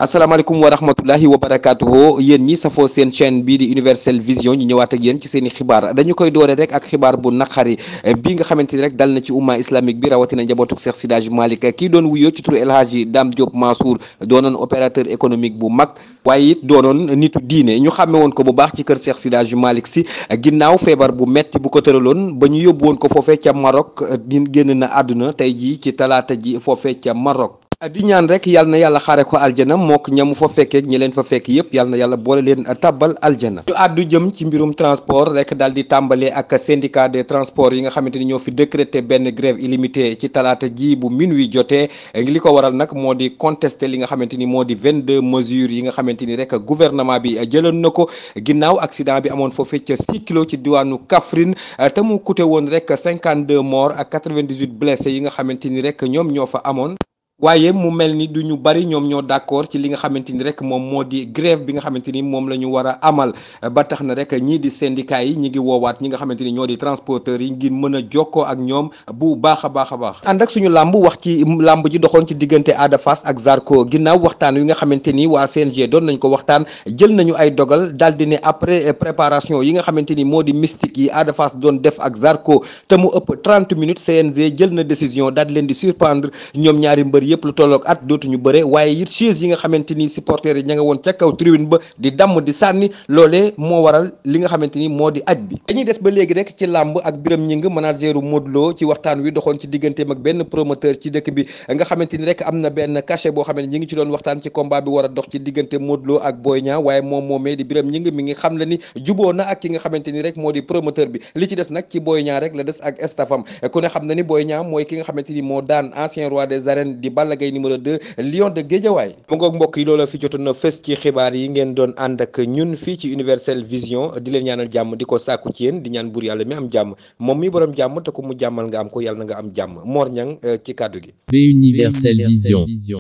asalaamaaleykum wa rahmatullahi wa barakaatuhu yéen ñi safoo seen chaîne bii di Universel Vision ñu ñëwaat ak yéen ci seen i xibaar dañu koy doore rek ak xibaar bu naqari bi nga xamante ni rek dal na ci umma islamique bi rawatina njabootuk Cheikh Seydi Hadji Malick kii doon wuyoo ci turu El Hadji Dame Diop Mansour doonoon opérateur économique bu mag waaye it doonoon nitu diine ñu xàmme woon ko bu baax ci kër Cheikh Seydi Hadji Malick si ginnaaw feebar bu metti bu ko tëraloon ba ñu yóbbu woon ko foofee ca Maroc génn na àdduna tey jii ci talaata ji foofee ca Maroc di ñaan rek yàlla na yàlla xaare ko aljana mook ñamu fa fekkee ñi leen fa fekk yëpp yàlla na yàlla boole leen tàbbal aljana ñu àddu jëm ci mbirum transport rek daal di tàmbalee ak syndicat des transports yi nga xamante ni ñoo fi décrété benn grève illimité ci talaata ji bu minuit jotee li ko waral nag moo di contester li nga xamante ni moo di 22 mesures yi nga xamante ni rek gouvernement bi jëloon na ko ginnaaw accident bi amoon foofee ca 6 kilos ci diwaanu Kaffrine te mu coûté woon rek 52 morts ak 98 blessés yi nga xamante ni rek ñoom ñoo fa amoon waaye mu mel ni du ñu bari ñoom ñoo d'accord ci li nga xamante ni rek moom moo di grève bi nga xamante ni moom la ñu war a amal ba tax na rek ñii di syndicat yi ñi ngi woowaat ñi nga xamante ni ñoo di transporteurs yi ngir mën a jokkoo ak ñoom bu baax a baax a baax ànd ak suñu làmb wax ci làmb ji doxoon ci diggante Ada Fass ak Zarko ginnaaw waxtaan wi nga xamante ni waa CNG doon nañ ko waxtaan jël nañu ay dogal daal di ne après préparation yi nga xamante ni moo di mystique yi Ada Fass doon def ak Zarko te mu ëpp 30 minutes CNG jël na décision daal di leen di surprendre ñoom ñaari mbër yëpp lu tolloog at dootuñu bëre waaye it chaise yi nga xamante ni supporters yi ña nga woon ca kaw tribune ba di damm di sànni loolee moo waral li nga xamante ni moo di aj bi dañuy des ba léegi rek ci làmb ak Biram Ñing manageru Modou Lo ci waxtaan wi doxoon ci digganteem ak benn promoteur ci dëkk bi nga xamante ni rek am na benn cachet boo xam ne ñi ngi ci doon waxtaan ci combat bi war a dox ci diggante Modou Lo ak Boy Niang waaye moom moomee di Biram Ñing mi ngi xam le ni juboo na ak ki nga xamante ni rek moo di promoteur bi li ci des nag ci Boy Niang rek la des ak staffam ku ne xam na ni Boy Niang mooy ki nga xamante ni moo daan ancien roi des arènes di Balla Gaye numéro 2 Lion de Guédiawaye mu ngoog mbokk yi loola fi jotoon na fës ci xibaar yi ngeen doon ànd ak ñun fii ci Universel Vision di leen ñaanal jàmm di ko sàkku ci yéen di ñaan buur yàlla mi am jàmm moom mi borom jàmm te ku mu jàmmal nga am ko yàlla na nga am jàmm Mor Niang ci kàddu gi. Universel Vision.